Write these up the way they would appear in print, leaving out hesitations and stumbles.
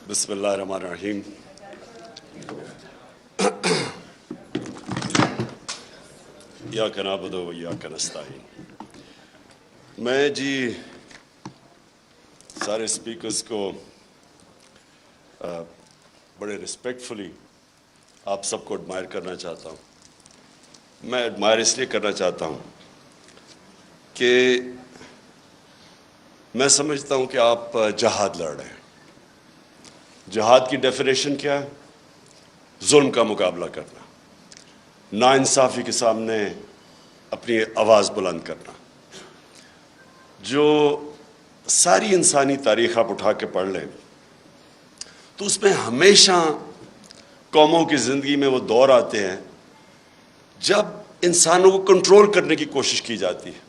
بسم اللہ الرحمن الرحیم۔ ایاک نعبد و ایاک نستعین۔ میں سارے اسپیکرز کو بڑے رسپیکٹفلی آپ سب کو ایڈمائر کرنا چاہتا ہوں۔ میں ایڈمائر اس لیے کرنا چاہتا ہوں کہ میں سمجھتا ہوں کہ آپ جہاد لڑ رہے ہیں۔ جہاد کی ڈیفینیشن کیا ہے؟ ظلم کا مقابلہ کرنا، ناانصافی کے سامنے اپنی آواز بلند کرنا۔ جو ساری انسانی تاریخ آپ اٹھا کے پڑھ لیں تو اس میں ہمیشہ قوموں کی زندگی میں وہ دور آتے ہیں جب انسانوں کو کنٹرول کرنے کی کوشش کی جاتی ہے۔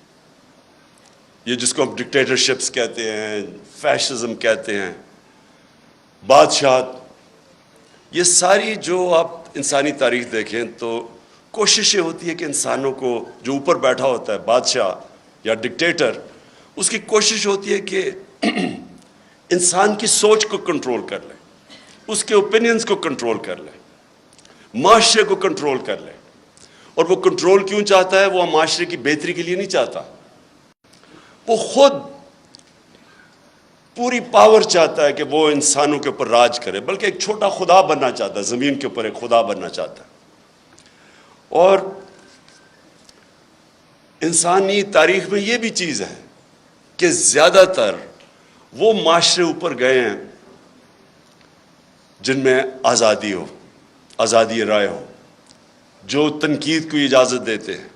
یہ جس کو ہم ڈکٹیٹرشپس کہتے ہیں، فیشزم کہتے ہیں، بادشاہت، یہ ساری جو آپ انسانی تاریخ دیکھیں تو کوششیں ہوتی ہے کہ انسانوں کو، جو اوپر بیٹھا ہوتا ہے بادشاہ یا ڈکٹیٹر، اس کی کوشش ہوتی ہے کہ انسان کی سوچ کو کنٹرول کر لے، اس کے اوپینینز کو کنٹرول کر لے، معاشرے کو کنٹرول کر لے۔ اور وہ کنٹرول کیوں چاہتا ہے؟ وہ معاشرے کی بہتری کے لیے نہیں چاہتا، وہ خود پوری پاور چاہتا ہے کہ وہ انسانوں کے اوپر راج کرے، بلکہ ایک چھوٹا خدا بننا چاہتا ہے، زمین کے اوپر ایک خدا بننا چاہتا ہے۔ اور انسانی تاریخ میں یہ بھی چیز ہے کہ زیادہ تر وہ معاشرے اوپر گئے ہیں جن میں آزادی ہو، آزادی رائے ہو، جو تنقید کو اجازت دیتے ہیں،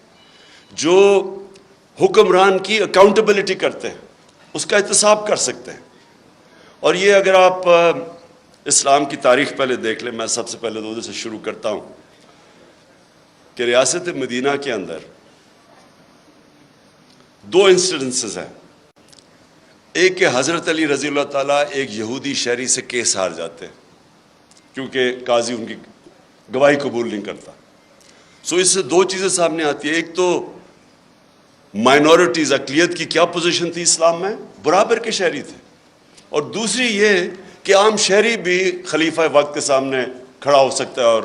جو حکمران کی اکاؤنٹیبلٹی کرتے ہیں، اس کا احتساب کر سکتے ہیں۔ اور یہ اگر آپ اسلام کی تاریخ پہلے دیکھ لیں، میں سب سے پہلے تو ادھر سے شروع کرتا ہوں کہ ریاست مدینہ کے اندر دو انسیڈنسز ہیں۔ ایک کہ حضرت علی رضی اللہ تعالیٰ ایک یہودی شہری سے کیس ہار جاتے ہیں کیونکہ قاضی ان کی گواہی قبول نہیں کرتا۔ سو اس سے دو چیزیں سامنے آتی ہیں۔ ایک تو مائنورٹیز، اقلیت کی کیا پوزیشن تھی اسلام میں؟ برابر کے شہری تھے۔ اور دوسری یہ کہ عام شہری بھی خلیفہ وقت کے سامنے کھڑا ہو سکتا ہے اور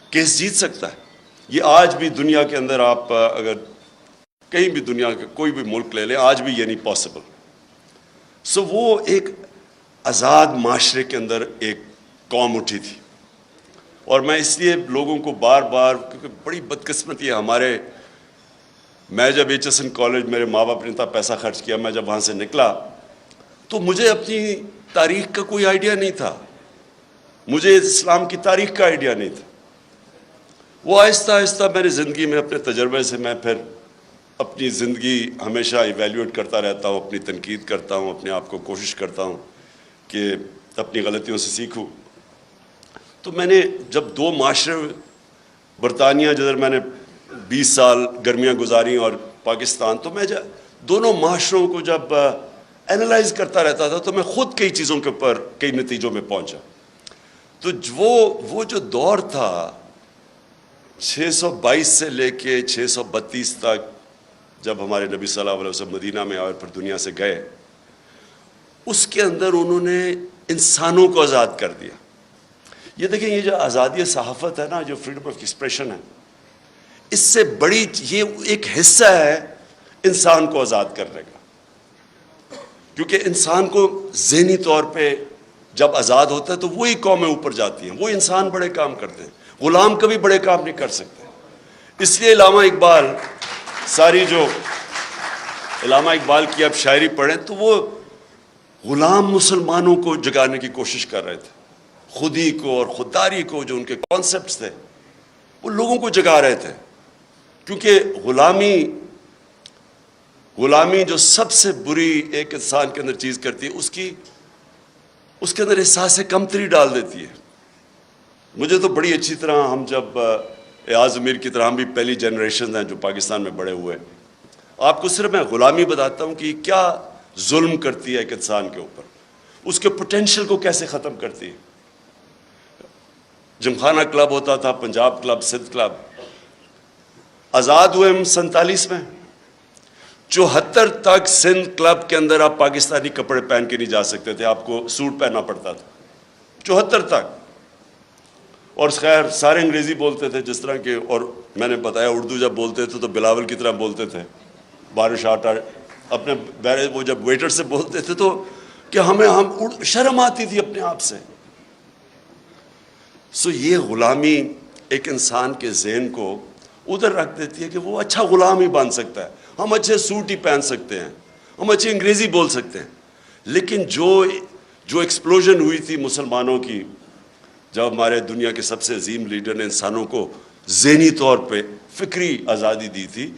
کیس جیت سکتا ہے۔ یہ آج بھی دنیا کے اندر آپ اگر کہیں بھی دنیا کے کوئی بھی ملک لے لیں، آج بھی یہ نہیں پاسبل۔ سو وہ ایک آزاد معاشرے کے اندر ایک قوم اٹھی تھی۔ اور میں اس لیے لوگوں کو بار بار، کیونکہ بڑی بدقسمتی ہے میں جب HSN کالج، میرے ماں باپ نے اتنا پیسہ خرچ کیا، میں جب وہاں سے نکلا تو مجھے اپنی تاریخ کا کوئی آئیڈیا نہیں تھا، مجھے اسلام کی تاریخ کا آئیڈیا نہیں تھا۔ وہ آہستہ آہستہ میری زندگی میں اپنے تجربے سے میں پھر اپنی زندگی ہمیشہ ایویلیویٹ کرتا رہتا ہوں، اپنی تنقید کرتا ہوں، اپنے آپ کو کوشش کرتا ہوں کہ اپنی غلطیوں سے سیکھوں۔ تو میں نے جب دو معاشرے، برطانیہ جدھر میں نے 20 سال گرمیاں گزاری اور پاکستان، تو میں دونوں معاشروں کو جب اینالائز کرتا رہتا تھا تو میں خود کئی چیزوں کے اوپر کئی نتیجوں میں پہنچا۔ تو وہ جو دور تھا 622 سے لے کے 632 تک، جب ہمارے نبی صلی اللہ علیہ وسلم مدینہ میں آئے اور پھر دنیا سے گئے، اس کے اندر انہوں نے انسانوں کو آزاد کر دیا۔ یہ دیکھیں، یہ جو آزادی صحافت ہے نا، جو فریڈم آف ایکسپریشن ہے، اس سے بڑی یہ ایک حصہ ہے انسان کو آزاد کرنے کا۔ کیونکہ انسان کو ذہنی طور پہ جب آزاد ہوتا ہے تو وہی قومیں اوپر جاتی ہیں، وہ انسان بڑے کام کرتے ہیں، غلام کبھی بڑے کام نہیں کر سکتے۔ اس لیے علامہ اقبال کی آپ شاعری پڑھیں تو وہ غلام مسلمانوں کو جگانے کی کوشش کر رہے تھے، خودی کو اور خودداری کو، جو ان کے کانسیپٹس تھے، وہ لوگوں کو جگا رہے تھے۔ کیونکہ غلامی جو سب سے بری ایک انسان کے اندر چیز کرتی ہے، اس کے اندر احساس کمتری ڈال دیتی ہے۔ مجھے تو بڑی اچھی طرح، ہم جب ایاز امیر کی طرح، ہم بھی پہلی جنریشن ہیں جو پاکستان میں بڑے ہوئے، آپ کو صرف میں غلامی بتاتا ہوں کہ کیا ظلم کرتی ہے ایک انسان کے اوپر، اس کے پوٹینشیل کو کیسے ختم کرتی ہے۔ جمخانہ کلب ہوتا تھا، پنجاب کلب، سندھ کلب، آزاد ہوئے ہم 47 میں، 74 تک سندھ کلب کے اندر آپ پاکستانی کپڑے پہن کے نہیں جا سکتے تھے, آپ کو سوٹ پہننا پڑتا تھا 74 تک. اور خیر سارے انگریزی بولتے تھے جس طرح کے, اور میں نے بتایا اردو جب بولتے تھے تو بلاول کی طرح بولتے تھے, بارش آٹا اپنے وہ جب ویٹر سے بولتے تھے تو کہ ہم شرم آتی تھی اپنے آپ سے. سو یہ غلامی ایک انسان کے ذہن کو ادھر رکھ دیتی ہے کہ وہ اچھا غلام ہی بن سکتا ہے, ہم اچھے سوٹ ہی پہن سکتے ہیں, ہم اچھی انگریزی بول سکتے ہیں. لیکن جو ایکسپلوژن ہوئی تھی مسلمانوں کی, جب ہمارے دنیا کے سب سے عظیم لیڈر نے انسانوں کو ذہنی طور پہ فکری آزادی دی تھی,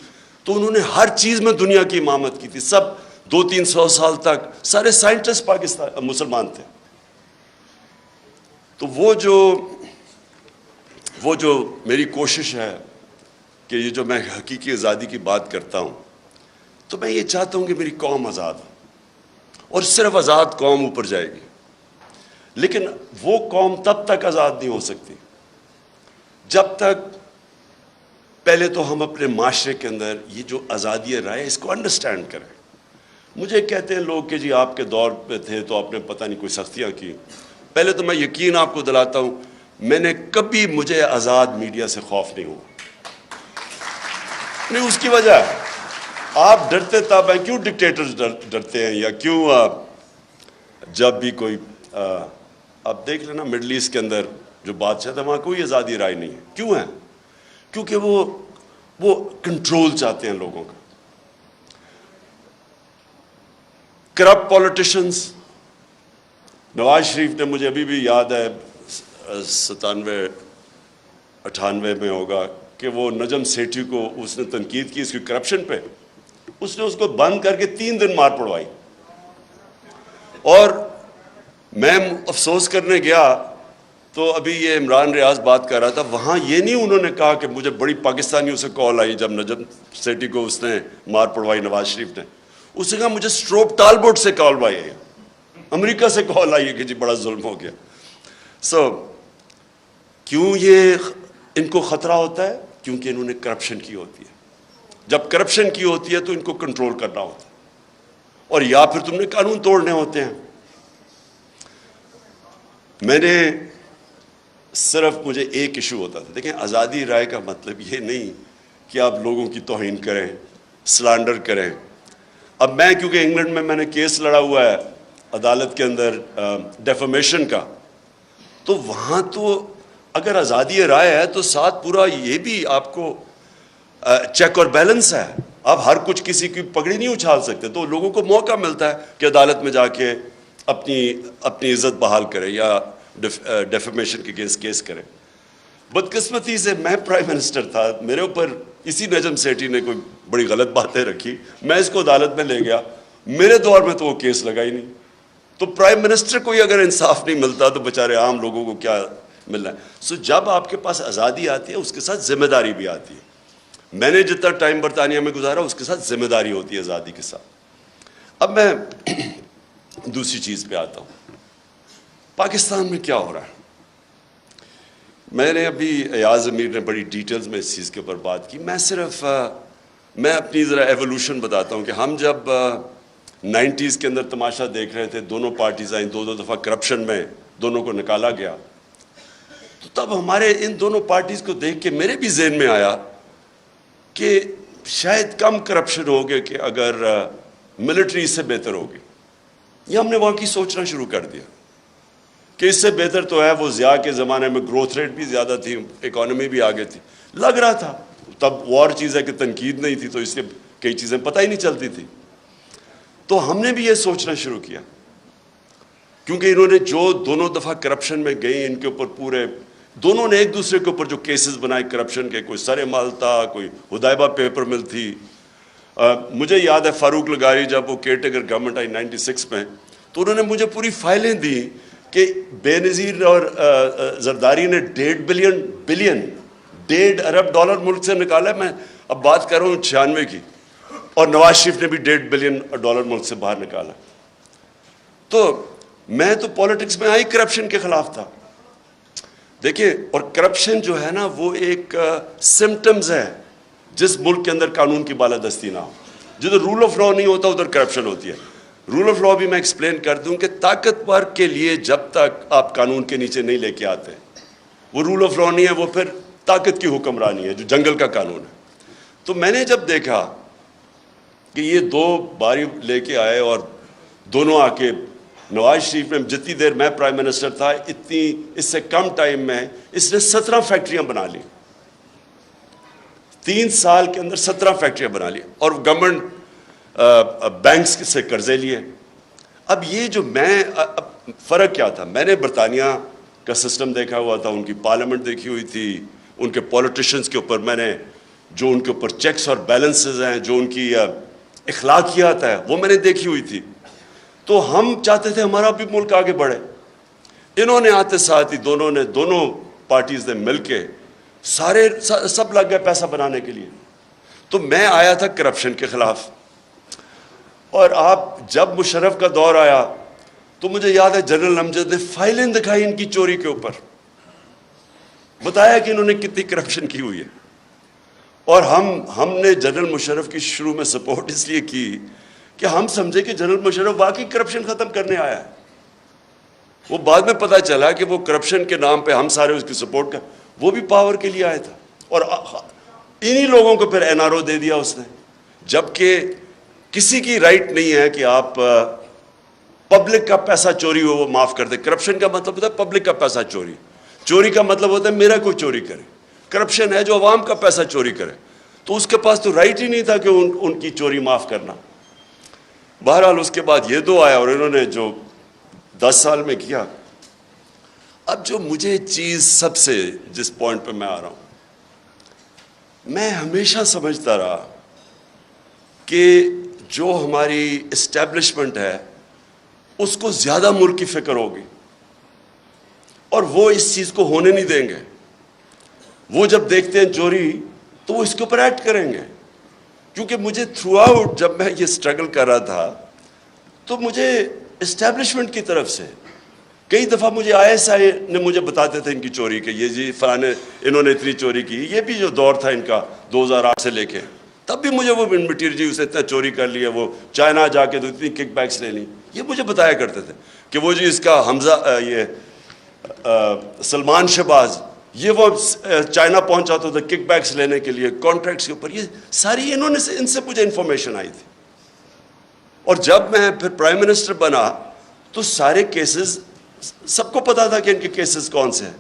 تو انہوں نے ہر چیز میں دنیا کی امامت کی تھی. سب 200-300 سال تک سارے سائنٹسٹ پاکستان مسلمان تھے. تو وہ جو میری کوشش ہے کہ یہ جو میں حقیقی آزادی کی بات کرتا ہوں, تو میں یہ چاہتا ہوں کہ میری قوم آزاد ہو, اور صرف آزاد قوم اوپر جائے گی. لیکن وہ قوم تب تک آزاد نہیں ہو سکتی جب تک پہلے تو ہم اپنے معاشرے کے اندر یہ جو آزادی رائے اس کو انڈرسٹینڈ کریں. مجھے کہتے ہیں لوگ کہ جی آپ کے دور پہ تھے تو آپ نے پتہ نہیں کوئی سختیاں کی. پہلے تو میں یقین آپ کو دلاتا ہوں, میں نے کبھی مجھے آزاد میڈیا سے خوف نہیں ہوا. نہیں, اس کی وجہ آپ ڈرتے تب ہیں, کیوں ڈکٹیٹرز ڈرتے ہیں, یا کیوں جب بھی کوئی آپ دیکھ لینا مڈل ایسٹ کے اندر جو بادشاہ تھا وہاں کوئی آزادی رائے نہیں ہے. کیوں ہے؟ کیونکہ وہ کنٹرول چاہتے ہیں لوگوں کا. کرپٹ پولیٹیشنز, نواز شریف نے, مجھے ابھی بھی یاد ہے 97-98 میں ہوگا کہ وہ نجم سیٹھی کو اس نے تنقید کی اس کی کرپشن پہ, اس نے اس کو بند کر کے 3 دن مار پڑوائی. اور میں افسوس کرنے گیا تو ابھی یہ عمران ریاض بات کر رہا تھا, وہاں یہ نہیں انہوں نے کہا کہ مجھے بڑی پاکستانیوں سے کال آئی جب نجم سیٹھی کو اس نے مار پڑوائی نواز شریف نے, اس نے کہا مجھے اسٹروپ ٹالبوٹ سے کال آئی ہے, امریکہ سے کال آئی ہے کہ جی بڑا ظلم ہو گیا. کیوں یہ ان کو خطرہ ہوتا ہے؟ کیونکہ انہوں نے کرپشن کی ہوتی ہے. جب کرپشن کی ہوتی ہے تو ان کو کنٹرول کرنا ہوتا ہے, اور یا پھر تم نے قانون توڑنے ہوتے ہیں. میں نے صرف مجھے ایک ایشو ہوتا تھا. دیکھیں, آزادی رائے کا مطلب یہ نہیں کہ آپ لوگوں کی توہین کریں, سلانڈر کریں. اب میں کیونکہ انگلینڈ میں نے کیس لڑا ہوا ہے عدالت کے اندر ڈیفیمیشن کا, تو وہاں تو اگر آزادی رائے ہے تو ساتھ پورا یہ بھی آپ کو چیک اور بیلنس ہے. آپ ہر کچھ کسی کی پگڑی نہیں اچھال سکتے, تو لوگوں کو موقع ملتا ہے کہ عدالت میں جا کے اپنی عزت بحال کرے یا ڈیفیمیشن کے کیس کرے. بدقسمتی سے میں پرائم منسٹر تھا, میرے اوپر اسی نجم سیٹھی نے کوئی بڑی غلط باتیں رکھی, میں اس کو عدالت میں لے گیا. میرے دور میں تو وہ کیس لگا ہی نہیں. تو پرائم منسٹر کو ہی اگر انصاف نہیں ملتا تو بیچارے عام لوگوں کو کیا ملنا ہے. جب آپ کے پاس آزادی آتی ہے اس کے ساتھ ذمہ داری بھی آتی ہے. میں نے جتنا ٹائم برطانیہ میں گزارا اس کے ساتھ ذمہ داری ہوتی ہے آزادی کے ساتھ. اب میں دوسری چیز پہ آتا ہوں, پاکستان میں کیا ہو رہا ہے. میں نے ابھی ایاز امیر نے بڑی ڈیٹیلز میں اس چیز کے اوپر بات کی. میں اپنی ذرا ایوولوشن بتاتا ہوں کہ ہم جب 90s کے اندر تماشا دیکھ رہے تھے, دونوں پارٹیز آئیں, 2 دفعہ کرپشن میں دونوں کو نکالا گیا, تو تب ہمارے ان دونوں پارٹیز کو دیکھ کے میرے بھی ذہن میں آیا کہ شاید کم کرپشن ہوگے کہ اگر ملٹری اس سے بہتر ہوگی. یہ ہم نے وہاں کی سوچنا شروع کر دیا کہ اس سے بہتر تو ہے. وہ ضیاء کے زمانے میں گروتھ ریٹ بھی زیادہ تھی, اکانومی بھی آگے تھی, لگ رہا تھا. تب وہ اور چیز ہے کہ تنقید نہیں تھی تو اس لیے کئی چیزیں پتہ ہی نہیں چلتی تھی. تو ہم نے بھی یہ سوچنا شروع کیا, کیونکہ انہوں نے جو دونوں دفعہ کرپشن میں گئی, ان کے اوپر پورے دونوں نے ایک دوسرے کے اوپر جو کیسز بنائے کرپشن کے, کوئی سر مال تھا, کوئی ہدایبہ پیپر مل تھی. مجھے یاد ہے فاروق لغاری جب وہ کیئر ٹیکر گورنمنٹ آئی 96 میں, تو انہوں نے مجھے پوری فائلیں دی کہ بے نظیر اور زرداری نے $1.5 ارب ملک سے نکالا. میں اب بات کر رہا ہوں 96 کی, اور نواز شریف نے بھی $1.5 بلین ملک سے باہر نکالا. تو میں تو پالیٹکس میں آئی کرپشن کے خلاف تھا. دیکھیں, اور کرپشن جو ہے نا وہ ایک سمٹمز ہے جس ملک کے اندر قانون کی بالادستی نہ ہو. جدھر رول آف لا نہیں ہوتا ادھر کرپشن ہوتی ہے. رول آف لا بھی میں ایکسپلین کر دوں کہ طاقتور کے لیے جب تک آپ قانون کے نیچے نہیں لے کے آتے وہ رول آف لا نہیں ہے, وہ پھر طاقت کی حکمرانی ہے جو جنگل کا قانون ہے. تو میں نے جب دیکھا کہ یہ دو باری لے کے آئے اور دونوں آ کے نواز شریف نے جتنی دیر میں پرائم منسٹر تھا اتنی اس سے کم ٹائم میں اس نے 17 فیکٹریاں بنا لی, 3 سال کے اندر 17 فیکٹریاں بنا لی اور گورنمنٹ بینکس سے قرضے لیے. اب یہ جو میں فرق کیا تھا, میں نے برطانیہ کا سسٹم دیکھا ہوا تھا, ان کی پارلیمنٹ دیکھی ہوئی تھی, ان کے پولیٹیشنز کے اوپر میں نے جو ان کے اوپر چیکس اور بیلنسز ہیں, جو ان کی اخلاقیات ہے وہ میں نے دیکھی ہوئی تھی. تو ہم چاہتے تھے ہمارا بھی ملک آگے بڑھے. انہوں نے آتے ساتھ ہی دونوں پارٹیز نے مل کے سب لگ گئے پیسہ بنانے کے لیے. تو میں آیا تھا کرپشن کے خلاف, اور آپ جب مشرف کا دور آیا تو مجھے یاد ہے جنرل امجد نے فائلیں دکھائی ان کی چوری کے اوپر, بتایا کہ انہوں نے کتنی کرپشن کی ہوئی ہے. اور ہم نے جنرل مشرف کی شروع میں سپورٹ اس لیے کی کہ ہم سمجھے کہ جنرل مشرف واقعی کرپشن ختم کرنے آیا ہے. وہ بعد میں پتہ چلا کہ وہ کرپشن کے نام پہ ہم سارے اس کی سپورٹ کر, وہ بھی پاور کے لیے آیا تھا, اور انہی لوگوں کو پھر این آر او دے دیا اس نے, جبکہ کسی کی رائٹ نہیں ہے کہ آپ پبلک کا پیسہ چوری ہو وہ معاف کر دے. کرپشن کا مطلب ہوتا ہے پبلک کا پیسہ چوری کا مطلب ہوتا ہے میرا کوئی چوری کرے. کرپشن ہے جو عوام کا پیسہ چوری کرے, تو اس کے پاس تو رائٹ ہی نہیں تھا کہ ان کی چوری معاف کرنا. بہرحال اس کے بعد یہ دو آیا اور انہوں نے جو 10 سال میں کیا. اب جو مجھے چیز سب سے جس پوائنٹ پہ میں آ رہا ہوں, میں ہمیشہ سمجھتا رہا کہ جو ہماری اسٹیبلشمنٹ ہے اس کو زیادہ ملک کی فکر ہوگی اور وہ اس چیز کو ہونے نہیں دیں گے. وہ جب دیکھتے ہیں چوری تو وہ اس کے اوپر ایکٹ کریں گے. کیونکہ مجھے تھرو آؤٹ جب میں یہ سٹرگل کر رہا تھا تو مجھے اسٹیبلشمنٹ کی طرف سے کئی دفعہ مجھے آئی ایس آئی نے مجھے بتاتے تھے ان کی چوری کے, یہ جی فلانے انہوں نے اتنی چوری کی. یہ بھی جو دور تھا ان کا 2008 سے لے کے, تب بھی مجھے وہ مٹیریل جی اسے اتنا چوری کر لیا, وہ چائنا جا کے تو اتنی کک بیکس لے لی. یہ مجھے بتایا کرتے تھے کہ وہ جی اس کا حمزہ یہ سلمان شہباز یہ وہ چائنا پہنچا تو تھا کک بیکس لینے کے لیے کانٹریکٹس کے اوپر. یہ ساری ان سے مجھے انفارمیشن آئی تھی. اور جب میں پھر پرائم منسٹر بنا تو سارے کیسز سب کو پتا تھا کہ ان کے کیسز کون سے ہیں,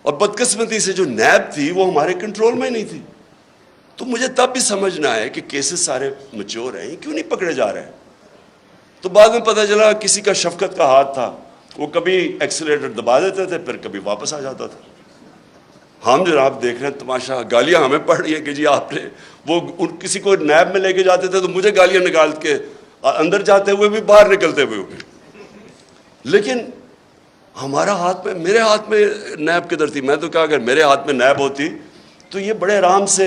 اور بدقسمتی سے جو نیب تھی وہ ہمارے کنٹرول میں ہی نہیں تھی. تو مجھے تب بھی سمجھنا ہے کہ کیسز سارے میچور ہیں, کیوں نہیں پکڑے جا رہے ہیں. تو بعد میں پتہ چلا کسی کا شفقت کا ہاتھ تھا, وہ کبھی ایکسیلیٹر دبا دیتے تھے پھر کبھی واپس آ جاتا تھا. ہم جناب دیکھ رہے ہیں تماشا, گالیاں ہمیں پڑ رہی ہیں کہ جی آپ نے وہ کسی کو نیب میں لے کے جاتے تھے تو مجھے گالیاں نکال کے اندر جاتے ہوئے بھی باہر نکلتے ہوئے بھی. لیکن ہمارا ہاتھ میں, میرے ہاتھ میں نیب کدھر تھی. میں تو کہا اگر میرے ہاتھ میں نیب ہوتی تو یہ بڑے آرام سے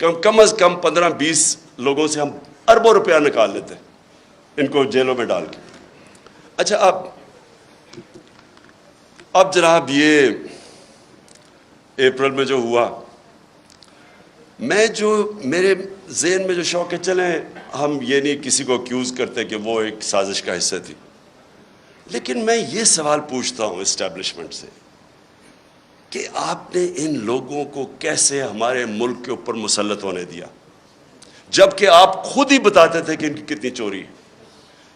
کم از کم 15-20 لوگوں سے ہم اربوں روپیہ نکال لیتے ان کو جیلوں میں ڈال کے. اچھا اب جناب یہ اپریل میں جو ہوا, میں جو میرے ذہن میں جو شوق ہے, چلیں ہم یہ نہیں کسی کو اکیوز کرتے کہ وہ ایک سازش کا حصہ تھی, لیکن میں یہ سوال پوچھتا ہوں اسٹیبلشمنٹ سے کہ آپ نے ان لوگوں کو کیسے ہمارے ملک کے اوپر مسلط ہونے دیا جبکہ آپ خود ہی بتاتے تھے کہ ان کی کتنی چوری ہے.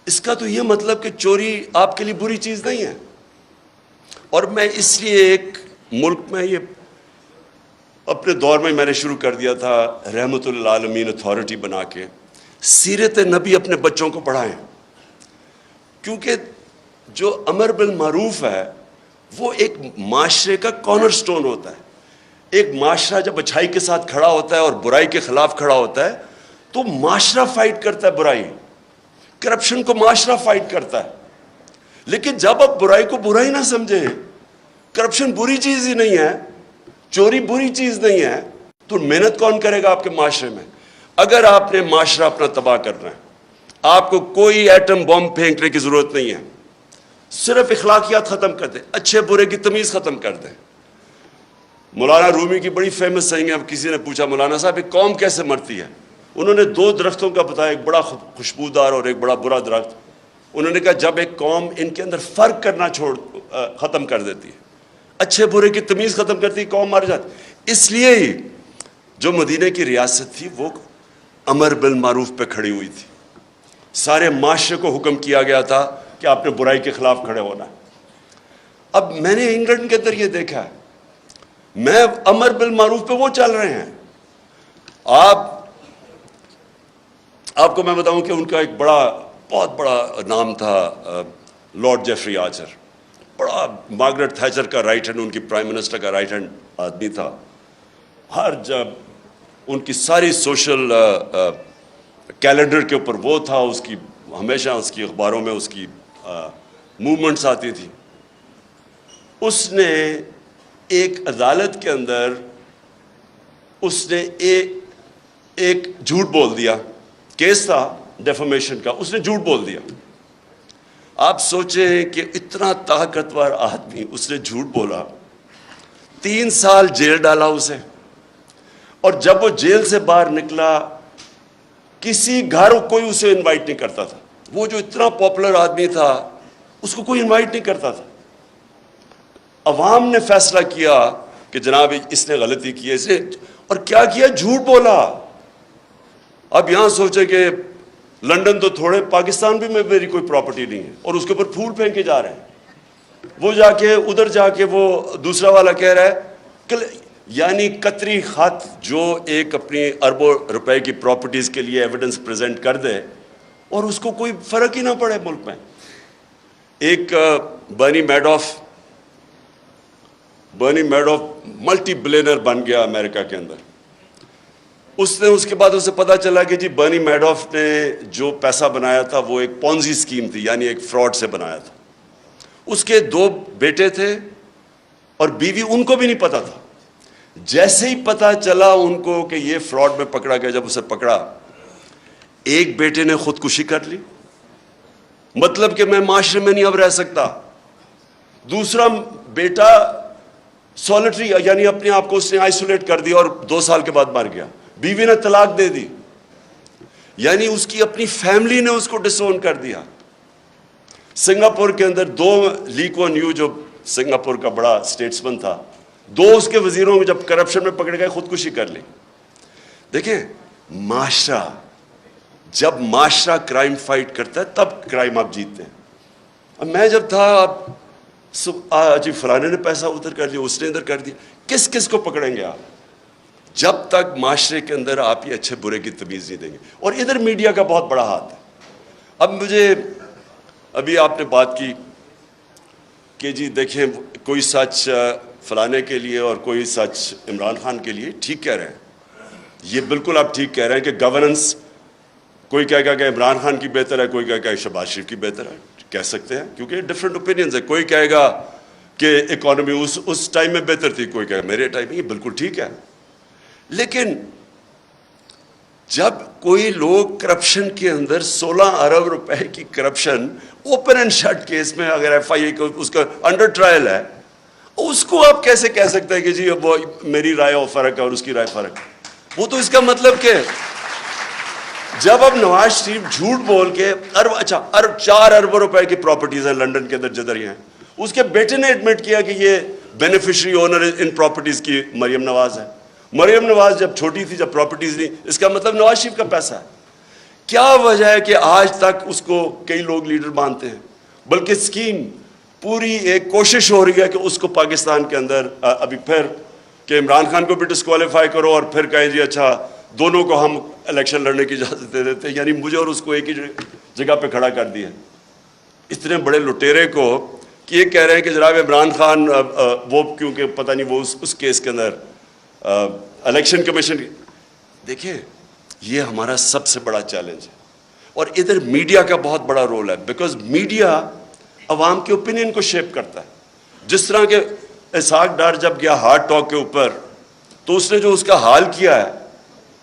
اس کا تو یہ مطلب کہ چوری آپ کے لیے بری چیز نہیں ہے. اور میں اس لیے ایک ملک میں یہ اپنے دور میں نے شروع کر دیا تھا رحمت للعالمین اتھارٹی بنا کے سیرت نبی اپنے بچوں کو پڑھائیں, کیونکہ جو امر بالمعروف ہے وہ ایک معاشرے کا کارنر سٹون ہوتا ہے. ایک معاشرہ جب اچھائی کے ساتھ کھڑا ہوتا ہے اور برائی کے خلاف کھڑا ہوتا ہے تو معاشرہ فائٹ کرتا ہے برائی, کرپشن کو معاشرہ فائٹ کرتا ہے. لیکن جب آپ برائی کو برائی نہ سمجھیں, کرپشن بری چیز ہی نہیں ہے, چوری بری چیز نہیں ہے, تو محنت کون کرے گا آپ کے معاشرے میں؟ اگر آپ نے معاشرہ اپنا تباہ کرنا ہے, آپ کو کوئی ایٹم بم پھینکنے کی ضرورت نہیں ہے, صرف اخلاقیات ختم کر دیں, اچھے برے کی تمیز ختم کر دیں. مولانا رومی کی بڑی فیمس سینگ ہے, اب کسی نے پوچھا مولانا صاحب یہ قوم کیسے مرتی ہے, انہوں نے 2 درختوں کا بتایا، ایک بڑا خوشبودار اور ایک بڑا برا درخت. انہوں نے کہا جب ایک قوم ان کے اندر فرق کرنا ختم کر دیتی ہے، اچھے برے کی تمیز ختم کرتی، قوم مر جاتی. اس لیے ہی جو مدینہ کی ریاست تھی وہ امر بالمعروف پہ کھڑی ہوئی تھی. سارے معاشرے کو حکم کیا گیا تھا کہ آپ نے برائی کے خلاف کھڑے ہونا ہے. اب میں نے انگلینڈ کے اندر یہ دیکھا ہے، میں امر بالمعروف پہ وہ چل رہے ہیں. آپ کو میں بتاؤں کہ ان کا ایک بہت بڑا نام تھا لارڈ جیفری آرچر. بڑا مارگریٹ تھیچر کا رائٹ ہینڈ، ان کی پرائم منسٹر کا رائٹ ہینڈ آدمی تھا. ہر جب ان کی ساری سوشل کیلنڈر کے اوپر وہ تھا، اس کی ہمیشہ اس کی اخباروں میں اس کی موومنٹس آتی تھی. اس نے ایک عدالت کے اندر اس نے ایک جھوٹ بول دیا. کیس تھا ڈیفامیشن کا، اس نے جھوٹ بول دیا. آپ سوچیں کہ اتنا طاقتور آدمی، اس نے جھوٹ بولا، 3 سال جیل ڈالا اسے. اور جب وہ جیل سے باہر نکلا، کسی گھر کوئی اسے انوائٹ نہیں کرتا تھا. وہ جو اتنا پاپولر آدمی تھا اس کو کوئی انوائٹ نہیں کرتا تھا. عوام نے فیصلہ کیا کہ جناب اس نے غلطی کی ہے، اس نے اور کیا کیا، جھوٹ بولا. اب یہاں سوچے کہ لنڈن تو تھوڑے، پاکستان بھی میں میری کوئی پراپرٹی نہیں ہے، اور اس کے اوپر پھول پھینکے جا رہے ہیں. وہ جا کے ادھر جا کے وہ دوسرا والا کہہ رہا ہے کہ یعنی قطری خط جو ایک اپنی اربوں روپے کی پراپرٹیز کے لیے ایویڈنس پریزنٹ کر دے اور اس کو کوئی فرق ہی نہ پڑے ملک میں. ایک برنی میڈوف ملٹی بلینر بن گیا امریکہ کے اندر. اس کے بعد اسے پتا چلا کہ جی برنی میڈوف نے جو پیسہ بنایا تھا وہ ایک پونزی اسکیم تھی، یعنی ایک فراڈ سے بنایا تھا. اس کے 2 بیٹے تھے اور بیوی، ان کو بھی نہیں پتا تھا. جیسے ہی پتا چلا ان کو کہ یہ فراڈ میں پکڑا گیا، جب اسے پکڑا، ایک بیٹے نے خودکشی کر لی، مطلب کہ میں معاشرے میں نہیں اب رہ سکتا. دوسرا بیٹا سولٹری، یعنی اپنے آپ کو اس نے آئسولیٹ کر دیا اور 2 سال کے بعد مر گیا. بیوی نے طلاق دے دی، یعنی اس کی اپنی فیملی نے اس کو ڈسون کر دیا. سنگاپور کے اندر 2 لی کوان یو جو سنگاپور کا بڑا اسٹیٹسمن تھا، 2 اس کے وزیروں میں جب کرپشن میں پکڑ گئے خودکشی کر لی. دیکھیں معاشرہ، جب معاشرہ کرائم فائٹ کرتا ہے تب کرائم آپ جیتتے ہیں. اب میں جب تھا جی فلانے نے پیسہ ادھر کر دیا، اس نے ادھر کر دیا، کس کو پکڑیں گے آپ جب تک معاشرے کے اندر آپ یہ اچھے برے کی تمیز نہیں دیں گے. اور ادھر میڈیا کا بہت بڑا ہاتھ ہے. اب مجھے ابھی آپ نے بات کی کہ جی دیکھیں کوئی سچ فلانے کے لیے اور کوئی سچ عمران خان کے لیے، ٹھیک کہہ رہے ہیں، یہ بالکل آپ ٹھیک کہہ رہے ہیں کہ گورننس، کوئی کہے گا کہ عمران خان کی بہتر ہے، کوئی کہے گا کہ شہباز شریف کی بہتر ہے، کہہ سکتے ہیں کیونکہ ڈفرینٹ اوپینینز ہے. کوئی کہے گا کہ اکانومی اس ٹائم میں بہتر تھی، کوئی کہے گا میرے ٹائم میں. یہ بالکل ٹھیک ہے. لیکن جب کوئی لوگ کرپشن کے اندر 16 ارب روپے کی corruption open and shut case میں، اگر ایف آئی اے اس کا انڈر ٹرائل ہے، اس کو آپ کیسے کہہ سکتے ہیں کہ جی وہ میری رائے اور فرق ہے اور اس کی رائے فرق ہے؟ وہ تو اس کا مطلب کہ جب اب نواز شریف جھوٹ بول کے 4 ارب روپے کی پراپرٹیز ہیں لنڈن کے اندر جدھر ہیں، اس کے بیٹے نے ایڈمٹ کیا کہ یہ بینیفیشری اونر ان پراپرٹیز کی مریم نواز ہے. مریم نواز جب چھوٹی تھی، جب پراپرٹیز نہیں، اس کا مطلب نواز شریف کا پیسہ ہے. کیا وجہ ہے کہ آج تک اس کو کئی لوگ لیڈر مانتے ہیں؟ بلکہ اسکیم پوری ایک کوشش ہو رہی ہے کہ اس کو پاکستان کے اندر ابھی پھر کہ عمران خان کو بھی ڈسکوالیفائی کرو اور پھر کہیں جی اچھا دونوں کو ہم الیکشن لڑنے کی اجازت دے دیتے ہیں. یعنی مجھے اور اس کو ایک ہی جگہ پہ کھڑا کر دیا. اتنے بڑے لٹیرے کو کہ یہ کہہ رہے ہیں کہ جناب عمران خان وہ کیونکہ پتہ نہیں وہ اس کیس کے اندر الیکشن کمیشن. دیکھیں یہ ہمارا سب سے بڑا چیلنج ہے. اور ادھر میڈیا کا بہت بڑا رول ہے، بیکاز میڈیا عوام کے اوپینین کو شیپ کرتا ہے. جس طرح کہ اسحاق ڈار جب گیا ہارٹ ٹاک کے اوپر، تو اس نے جو اس کا حال کیا ہے،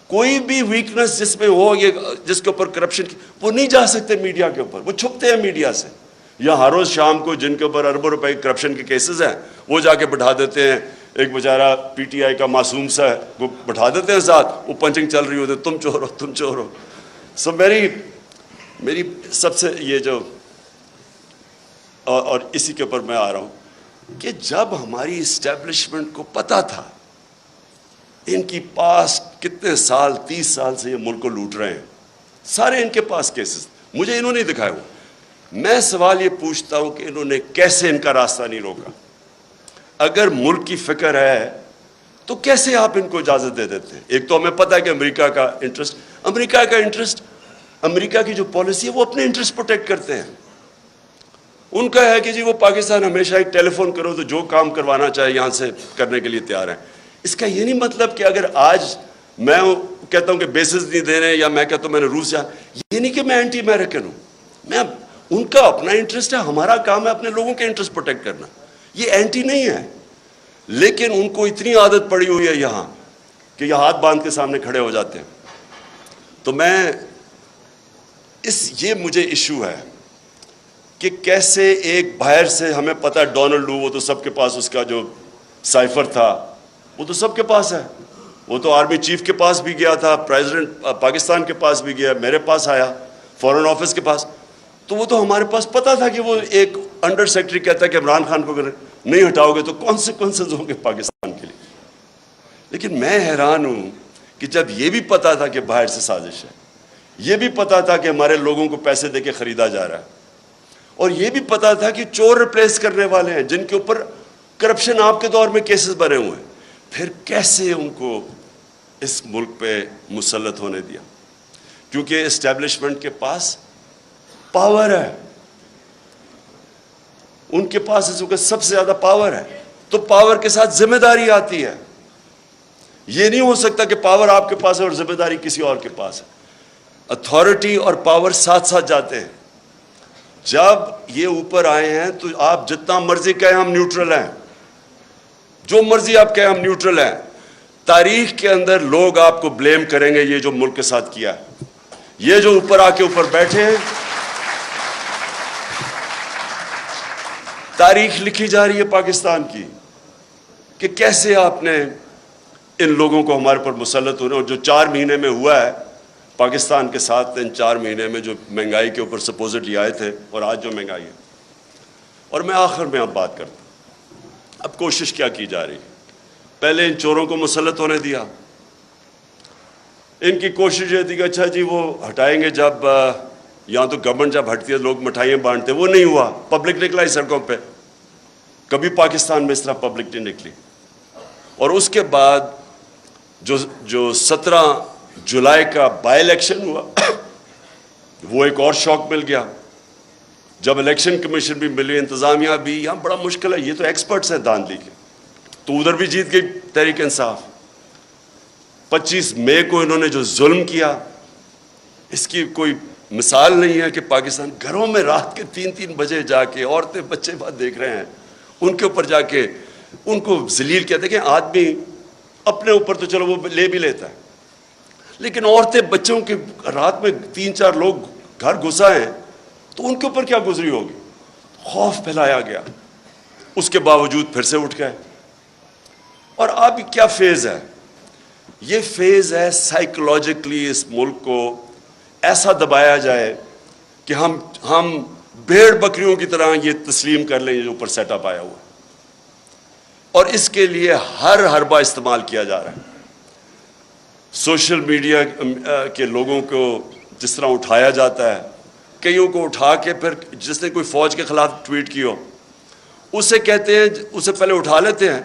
کوئی بھی ویکنس جس میں ہو، یہ جس کے اوپر کرپشن کی، وہ نہیں جا سکتے میڈیا کے اوپر، وہ چھپتے ہیں میڈیا سے. یا ہر روز شام کو جن کے اوپر اربوں روپے کرپشن کے کیسز ہیں، وہ جا کے بٹھا دیتے ہیں ایک بیچارہ پی ٹی آئی کا معصوم سا ہے وہ بٹھا دیتے ہیں ساتھ, وہ پنچنگ چل رہی ہوتی ہے, تم چور ہو تم چور ہو. سو میری سب سے یہ جو اور اسی کے اوپر میں آ رہا ہوں کہ جب ہماری اسٹیبلشمنٹ کو پتہ تھا ان کی پاس کتنے سال 30 سال سے یہ ملک کو لوٹ رہے ہیں, سارے ان کے پاس کیسز, مجھے انہوں نے دکھائے ہوئے. میں سوال یہ پوچھتا ہوں کہ انہوں نے کیسے ان کا راستہ نہیں روکا؟ اگر ملک کی فکر ہے تو کیسے آپ ان کو اجازت دے دیتے ہیں؟ ایک تو ہمیں پتہ ہے کہ امریکہ کا انٹرسٹ, امریکہ کی جو پالیسی ہے وہ اپنے انٹرسٹ پروٹیکٹ کرتے ہیں. ان کا ہے کہ جی وہ پاکستان ہمیشہ ایک ٹیلی فون کرو تو جو کام کروانا چاہے یہاں سے کرنے کے لیے تیار ہیں. اس کا یہ نہیں مطلب کہ اگر آج میں کہتا ہوں کہ بیسز نہیں دینے یا میں کہتا ہوں میں نے روس جا, یہ نہیں کہ میں اینٹی امریکن ہوں. میں ان کا اپنا انٹرسٹ ہے, ہمارا کام ہے اپنے لوگوں کے انٹرسٹ پروٹیکٹ کرنا, یہ اینٹی نہیں ہے. لیکن ان کو اتنی عادت پڑی ہوئی ہے یہاں کہ یہ ہاتھ باندھ کے سامنے کھڑے ہو جاتے ہیں. تو میں یہ مجھے ایشو ہے کہ کیسے ایک باہر سے, ہمیں پتہ ہے ڈونلڈ وہ تو سب کے پاس, اس کا جو سائفر تھا وہ تو سب کے پاس ہے, وہ تو آرمی چیف کے پاس بھی گیا تھا, پریزیڈنٹ پاکستان کے پاس بھی گیا, میرے پاس آیا, فورن آفس کے پاس. تو وہ تو ہمارے پاس پتہ تھا کہ وہ ایک انڈر سیکرٹری کہتا ہے کہ عمران خان کو اگر نہیں ہٹاؤ گے تو کانسیکوینسز ہوں گے پاکستان کے لیے. لیکن میں حیران ہوں کہ جب یہ بھی پتہ تھا کہ باہر سے سازش ہے, یہ بھی پتہ تھا کہ ہمارے لوگوں کو پیسے دے کے خریدا جا رہا ہے, اور یہ بھی پتہ تھا کہ چور ریپلیس کرنے والے ہیں جن کے اوپر کرپشن آپ کے دور میں کیسز بنے ہوئے ہیں, پھر کیسے ان کو اس ملک پہ مسلط ہونے دیا؟ کیونکہ اسٹیبلشمنٹ کے پاس پاور ہے, ان کے پاس اس وقت سب سے زیادہ پاور ہے. تو پاور کے ساتھ ذمہ داری آتی ہے. یہ نہیں ہو سکتا کہ پاور آپ کے پاس ہے اور ذمہ داری کسی اور کے پاس ہے. اتھارٹی اور پاور ساتھ ساتھ جاتے ہیں. جب یہ اوپر آئے ہیں تو آپ جتنا مرضی کہیں ہم نیوٹرل ہیں, جو مرضی آپ کہیں ہم نیوٹرل ہیں, تاریخ کے اندر لوگ آپ کو بلیم کریں گے یہ جو ملک کے ساتھ کیا ہے. یہ جو اوپر آ کے اوپر بیٹھے ہیں, تاریخ لکھی جا رہی ہے پاکستان کی کہ کیسے آپ نے ان لوگوں کو ہمارے پر مسلط ہونے, اور جو 4 مہینے میں ہوا ہے پاکستان کے ساتھ, ان 4 مہینے میں جو مہنگائی کے اوپر سپوزٹلی آئے تھے اور آج جو مہنگائی ہے. اور میں آخر میں اب بات کرتا ہوں, اب کوشش کیا کی جا رہی ہے؟ پہلے ان چوروں کو مسلط ہونے دیا. ان کی کوشش یہ تھی کہ اچھا جی وہ ہٹائیں گے, جب یہاں تو گورنمنٹ جب ہٹتی ہے لوگ مٹھائیاں بانٹتے, وہ نہیں ہوا. پبلک نکلا ہی سڑکوں پہ, کبھی پاکستان میں اس طرح پبلک نہیں نکلی. اور اس کے بعد جو 17 جولائی کا بائی الیکشن ہوا وہ ایک اور شوق مل گیا. جب الیکشن کمیشن بھی ملی, انتظامیہ بھی, یہاں بڑا مشکل ہے, یہ تو ایکسپرٹس ہیں دھاندلی کے, تو ادھر بھی جیت گئی تحریک انصاف. 25 مئی کو انہوں نے جو ظلم کیا, اس کی کوئی مثال نہیں ہے کہ پاکستان گھروں میں رات کے 3 بجے جا کے عورتیں بچے بات دیکھ رہے ہیں, ان کے اوپر جا کے ان کو ذلیل کیا. دیکھیں آدمی اپنے اوپر تو چلو وہ لے بھی لیتا ہے, لیکن عورتیں بچوں کے رات میں 3-4 لوگ گھر گھسا ہیں تو ان کے اوپر کیا گزری ہوگی. خوف پھیلایا گیا, اس کے باوجود پھر سے اٹھ گئے. اور اب کیا فیز ہے؟ یہ فیز ہے سائیکولوجیکلی اس ملک کو ایسا دبایا جائے کہ ہم بھیڑ بکریوں کی طرح یہ تسلیم کر لیں جو اوپر سیٹ اپ آیا ہوا. اور اس کے لیے ہر حربہ استعمال کیا جا رہا ہے. سوشل میڈیا کے لوگوں کو جس طرح اٹھایا جاتا ہے, کئیوں کو اٹھا کے پھر جس نے کوئی فوج کے خلاف ٹویٹ کی ہو اسے کہتے ہیں, اسے پہلے اٹھا لیتے ہیں,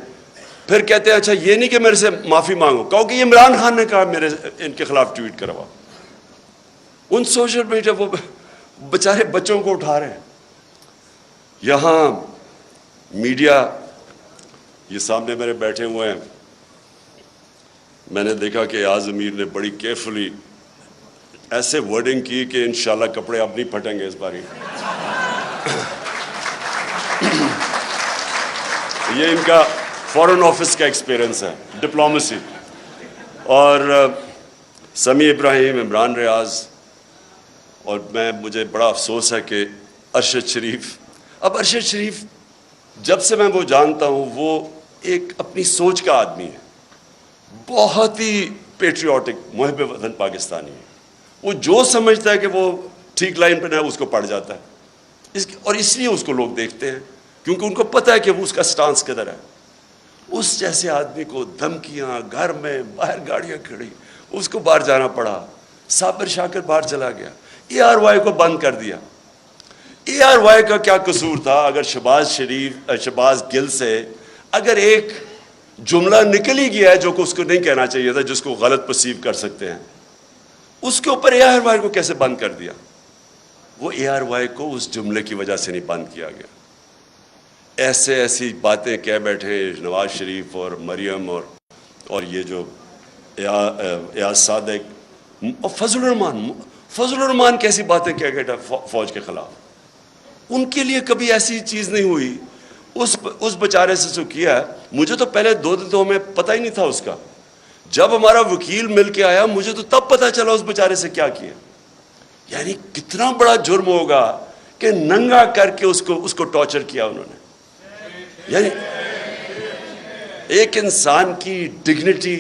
پھر کہتے ہیں اچھا یہ نہیں کہ میرے سے معافی مانگو, کہو کہ یہ عمران خان نے کہا میرے ان کے خلاف ٹویٹ کروا. ان سوشل میڈیا وہ بیچارے بچوں کو اٹھا رہے ہیں. یہاں میڈیا یہ سامنے میرے بیٹھے ہوئے ہیں, میں نے دیکھا کہ ایاز امیر نے بڑی کیئرفلی ایسے ورڈنگ کی کہ انشاءاللہ کپڑے اب نہیں پھٹیں گے اس باری. یہ ان کا فورن آفس کا ایکسپیرئنس ہے, ڈپلومیسی. اور سمیع ابراہیم, عمران ریاض, اور مجھے بڑا افسوس ہے کہ ارشد شریف. اب ارشد شریف جب سے میں وہ جانتا ہوں وہ ایک اپنی سوچ کا آدمی ہے, بہت ہی پیٹریوٹک, محب وطن پاکستانی ہے. وہ جو سمجھتا ہے کہ وہ ٹھیک لائن پہ ہے اس کو پڑ جاتا ہے, اور اس لیے اس کو لوگ دیکھتے ہیں کیونکہ ان کو پتہ ہے کہ وہ اس کا سٹانس کدھر ہے. اس جیسے آدمی کو دھمکیاں, گھر میں باہر گاڑیاں کھڑی, اس کو باہر جانا پڑا. صابر شاکر باہر چلا گیا, ARY کو بند کر دیا. ARY کا کیا قصور تھا؟ اگر شہباز گل سے اگر ایک جملہ نکل ہی گیا ہے جو کہ اس کو نہیں کہنا چاہیے تھا, جس کو غلط پرسیو کر سکتے ہیں, اس کے اوپر ARY کو کیسے بند کر دیا؟ وہ ARY کو اس جملے کی وجہ سے نہیں بند کیا گیا. ایسی باتیں کہہ بیٹھے نواز شریف اور مریم اور یہ جو ایاز صادق اور فضل الرحمان کیسی باتیں کہہ گئے فوج کے خلاف. ان کے لیے کبھی ایسی چیز نہیں ہوئی. اس بیچارے سے جو کیا ہے, مجھے تو پہلے 2 دن تو ہمیں پتہ ہی نہیں تھا اس کا. جب ہمارا وکیل مل کے آیا مجھے تو تب پتہ چلا اس بیچارے سے کیا کیا. یعنی کتنا بڑا جرم ہوگا کہ ننگا کر کے اس کو ٹارچر کیا انہوں نے. یعنی ایک انسان کی ڈگنیٹی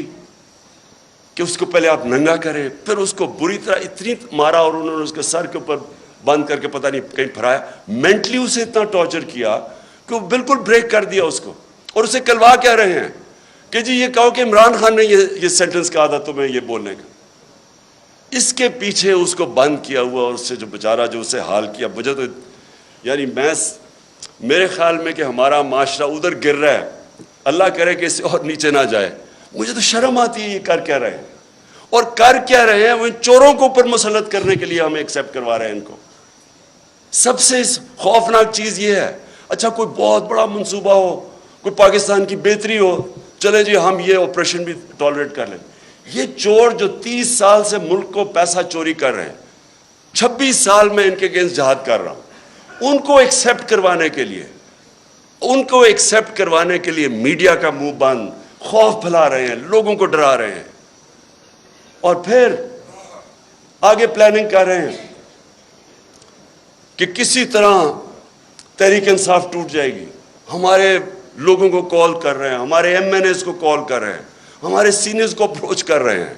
کہ اس کو پہلے آپ ننگا کریں, پھر اس کو بری طرح اتنی مارا اور انہوں نے اس کے سر کے اوپر بند کر کے پتہ نہیں کہیں پھرایا. مینٹلی اسے اتنا ٹارچر کیا کہ وہ بالکل بریک کر دیا اس کو. اور اسے کلوا کہہ رہے ہیں کہ جی یہ کہو کہ عمران خان نے یہ سینٹنس کہا تھا تمہیں یہ بولنے کا. اس کے پیچھے اس کو بند کیا ہوا اور اس سے جو بیچارہ جو اسے حال کیا. مجھے تو یعنی میرے خیال میں کہ ہمارا معاشرہ ادھر گر رہا ہے, اللہ کرے کہ اس سے اور نیچے نہ جائے. مجھے تو شرم آتی ہے یہ کر کیا رہے ہیں, اور کر کیا رہے ہیں وہ چوروں کو اوپر مسلط کرنے کے لیے ہمیں ایکسیپٹ کروا رہے ہیں ان کو. سب سے خوفناک چیز یہ ہے, اچھا کوئی بہت بڑا منصوبہ ہو, کوئی پاکستان کی بہتری ہو, چلے جی ہم یہ آپریشن بھی ٹالریٹ کر لیں. یہ چور جو 30 سال سے ملک کو پیسہ چوری کر رہے ہیں, 26 سال میں ان کے اگینسٹ جہاد کر رہا ہوں, ان کو ایکسیپٹ کروانے کے لیے میڈیا کا منہ بند, خوف پھیلا رہے ہیں, لوگوں کو ڈرا رہے ہیں, اور پھر آگے پلاننگ کر رہے ہیں کہ کسی طرح تحریک انصاف ٹوٹ جائے گی. ہمارے لوگوں کو کال کر رہے ہیں, ہمارے MNAs کو کال کر رہے ہیں, ہمارے سینئرز کو اپروچ کر رہے ہیں,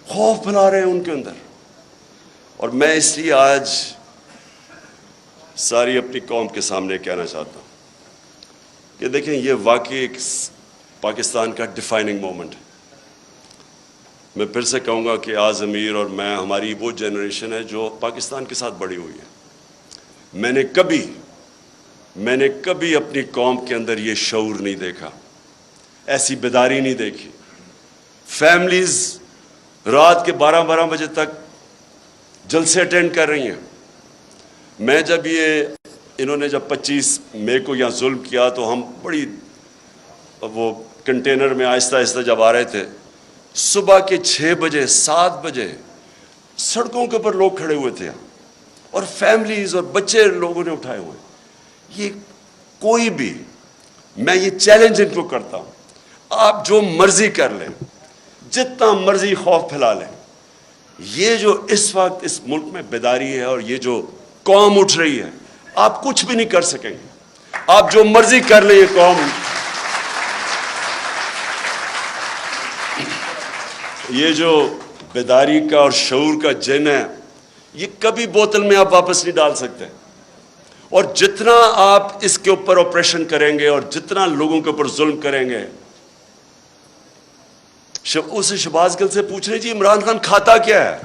خوف پھیلا رہے ہیں ان کے اندر. اور میں اس لیے آج ساری اپنی قوم کے سامنے کہنا چاہتا ہوں کہ دیکھیں یہ واقعی ایک پاکستان کا ڈیفائننگ مومنٹ ہے. میں پھر سے کہوں گا کہ آز امیر اور میں, ہماری وہ جنریشن ہے جو پاکستان کے ساتھ بڑی ہوئی ہے. میں نے کبھی اپنی قوم کے اندر یہ شعور نہیں دیکھا, ایسی بیداری نہیں دیکھی. فیملیز رات کے 12 بجے تک جلسے اٹینڈ کر رہی ہیں. میں جب انہوں نے جب 25 مئی کو یہاں ظلم کیا تو ہم بڑی وہ کنٹینر میں آہستہ آہستہ جب آ رہے تھے, صبح کے 6 بجے 7 بجے سڑکوں کے اوپر لوگ کھڑے ہوئے تھے, اور فیملیز اور بچے لوگوں نے اٹھائے ہوئے. یہ کوئی بھی, میں یہ چیلنج ان کو کرتا ہوں, آپ جو مرضی کر لیں, جتنا مرضی خوف پھیلا لیں, یہ جو اس وقت اس ملک میں بیداری ہے اور یہ جو قوم اٹھ رہی ہے, آپ کچھ بھی نہیں کر سکیں گے. آپ جو مرضی کر لیں, یہ قوم, یہ جو بیداری کا اور شعور کا جن ہے, یہ کبھی بوتل میں آپ واپس نہیں ڈال سکتے. اور جتنا آپ اس کے اوپر آپریشن کریں گے اور جتنا لوگوں کے اوپر ظلم کریں گے, اسے شہباز گل سے پوچھ رہے جی عمران خان کھاتا کیا ہے,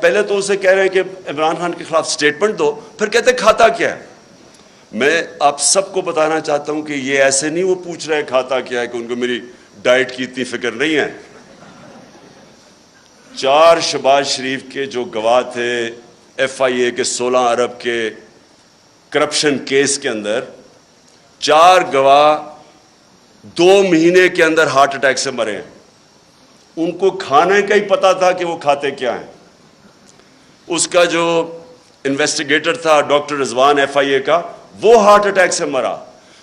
پہلے تو اسے کہہ رہے ہیں کہ عمران خان کے خلاف سٹیٹمنٹ دو, پھر کہتے کھاتا کیا ہے. میں آپ سب کو بتانا چاہتا ہوں کہ یہ ایسے نہیں وہ پوچھ رہے کھاتا کیا ہے کہ ان کو میری ڈائٹ کی اتنی فکر نہیں ہے. 4 شہباز شریف کے جو گواہ تھے FIA کے 16 ارب کے کرپشن کیس کے اندر, 4 گواہ 2 مہینے کے اندر ہارٹ اٹیک سے مرے ہیں. ان کو کھانے کا ہی پتا تھا کہ وہ کھاتے کیا ہیں. اس کا جو انویسٹیگیٹر تھا ڈاکٹر رضوان FIA کا, وہ ہارٹ اٹیک سے مرا.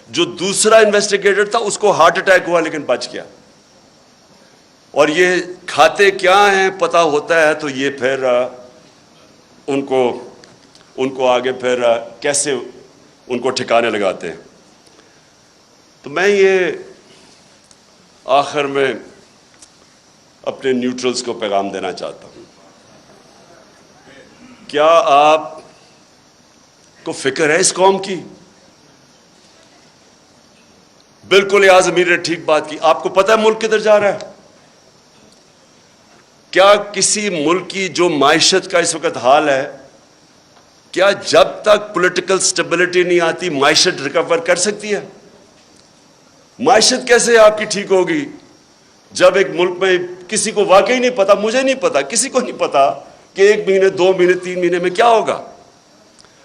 جو دوسرا انویسٹیگیٹر تھا اس کو ہارٹ اٹیک ہوا لیکن بچ گیا. اور یہ کھاتے کیا ہیں پتا ہوتا ہے تو یہ پھر ان کو آگے پھر کیسے ان کو ٹھکانے لگاتے ہیں. تو میں یہ آخر میں اپنے نیوٹرلز کو پیغام دینا چاہتا ہوں. کیا آپ کو فکر ہے اس قوم کی؟ بالکل ایاز امیر نے ٹھیک بات کی. آپ کو پتہ ہے ملک کدھر جا رہا ہے؟ کیا کسی ملک کی جو معیشت کا اس وقت حال ہے، کیا جب تک پولیٹیکل سٹیبلٹی نہیں آتی معیشت ریکور کر سکتی ہے؟ معیشت کیسے آپ کی ٹھیک ہوگی جب ایک ملک میں کسی کو واقعی نہیں پتا، مجھے نہیں پتا، کسی کو نہیں پتا کہ 1 مہینے 2 مہینے 3 مہینے میں کیا ہوگا.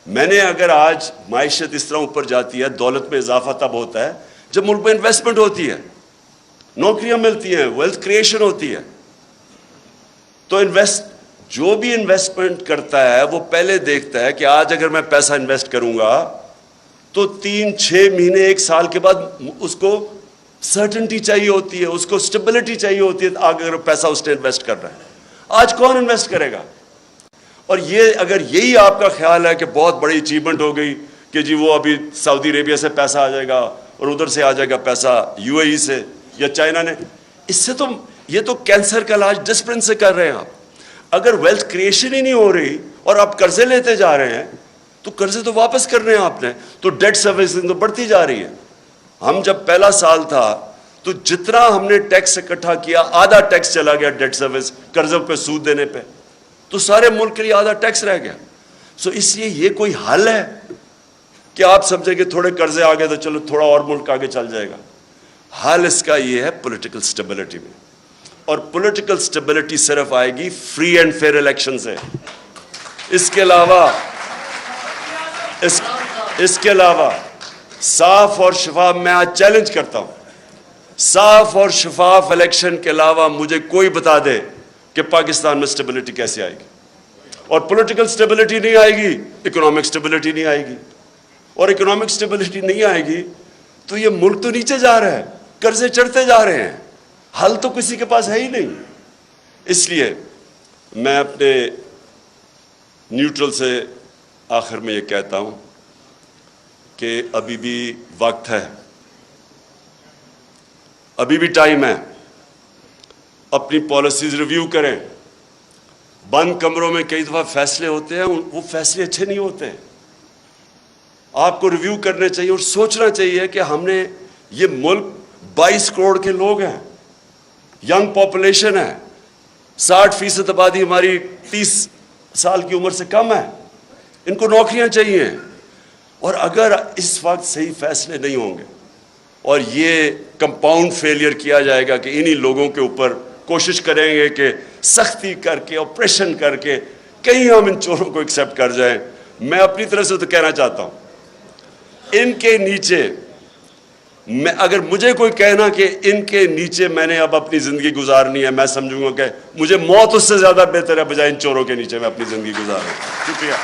میں نے اگر آج معیشت اس طرح اوپر جاتی ہے، دولت میں اضافہ تب ہوتا ہے جب ملک میں انویسٹمنٹ ہوتی ہے، نوکریاں ملتی ہیں، ویلتھ کریشن ہوتی ہے. تو جو بھی انویسٹمنٹ کرتا ہے وہ پہلے دیکھتا ہے کہ آج اگر میں پیسہ انویسٹ کروں گا تو 3-6 مہینے 1 سال کے بعد اس کو سرٹنٹی چاہیے ہوتی ہے، اس کو سٹیبلٹی چاہیے ہوتی ہے اگر پیسہ اس نے انویسٹ کر رہا ہے. آج کون انویسٹ کرے گا؟ اور یہ اگر یہی آپ کا خیال ہے کہ بہت بڑی اچیومنٹ ہو گئی کہ جی وہ ابھی سعودی عربیہ سے پیسہ آ جائے گا اور ادھر سے آ جائے گا پیسہ UAE سے یا چائنا نے، اس سے تو یہ تو کینسر کا علاج ڈسپلن سے کر رہے ہیں آپ. اگر ویلتھ کریشن ہی نہیں ہو رہی اور آپ قرضے لیتے جا رہے ہیں تو قرضے تو واپس کرنے ہیں آپ نے، تو ڈیٹ سروسنگ تو بڑھتی جا رہی ہے. ہم جب پہلا سال تھا تو جتنا ہم نے ٹیکس اکٹھا کیا آدھا ٹیکس چلا گیا ڈیٹ سروس، قرضوں پہ سود دینے پہ، تو سارے ملک کے لیے آدھا ٹیکس رہ گیا. سو اس لیے یہ کوئی حل ہے کہ آپ سمجھیں کہ تھوڑے قرضے آگے تو چلو تھوڑا اور ملک آگے چل جائے گا؟ حل اس کا یہ ہے پولیٹیکل سٹیبلٹی میں، اور پولیٹیکل سٹیبلٹی صرف آئے گی فری اینڈ فیئر الیکشن سے. اس کے علاوہ صاف اور شفاف، میں آج چیلنج کرتا ہوں، صاف اور شفاف الیکشن کے علاوہ مجھے کوئی بتا دے کہ پاکستان میں سٹیبلٹی کیسے آئے گی. اور پولیٹیکل سٹیبلٹی نہیں آئے گی، اکنامک سٹیبلٹی نہیں آئے گی، اور اکنامک سٹیبلٹی نہیں آئے گی تو یہ ملک تو نیچے جا رہا ہے، قرضے چڑھتے جا رہے ہیں، حل تو کسی کے پاس ہے ہی نہیں. اس لیے میں اپنے نیوٹرل سے آخر میں یہ کہتا ہوں کہ ابھی بھی وقت ہے، ابھی بھی ٹائم ہے، اپنی پالیسیز ریویو کریں. بند کمروں میں کئی دفعہ فیصلے ہوتے ہیں، وہ فیصلے اچھے نہیں ہوتے. آپ کو ریویو کرنے چاہیے اور سوچنا چاہیے کہ ہم نے، یہ ملک 22 کروڑ کے لوگ ہیں، ینگ پاپولیشن ہے، 60% آبادی ہماری 30 سال کی عمر سے کم ہے، ان کو نوکریاں چاہیے. اور اگر اس وقت صحیح فیصلے نہیں ہوں گے اور یہ کمپاؤنڈ فیلئر کیا جائے گا کہ انہی لوگوں کے اوپر کوشش کریں گے کہ سختی کر کے آپریشن کر کے کہیں ہم ان چوروں کو ایکسیپٹ کر جائیں. میں اپنی طرف سے تو کہنا چاہتا ہوں ان کے نیچے، میں اگر مجھے کوئی کہنا کہ ان کے نیچے میں نے اب اپنی زندگی گزارنی ہے، میں سمجھوں گا کہ مجھے موت اس سے زیادہ بہتر ہے بجائے ان چوروں کے نیچے میں اپنی زندگی گزاروں. شکریہ.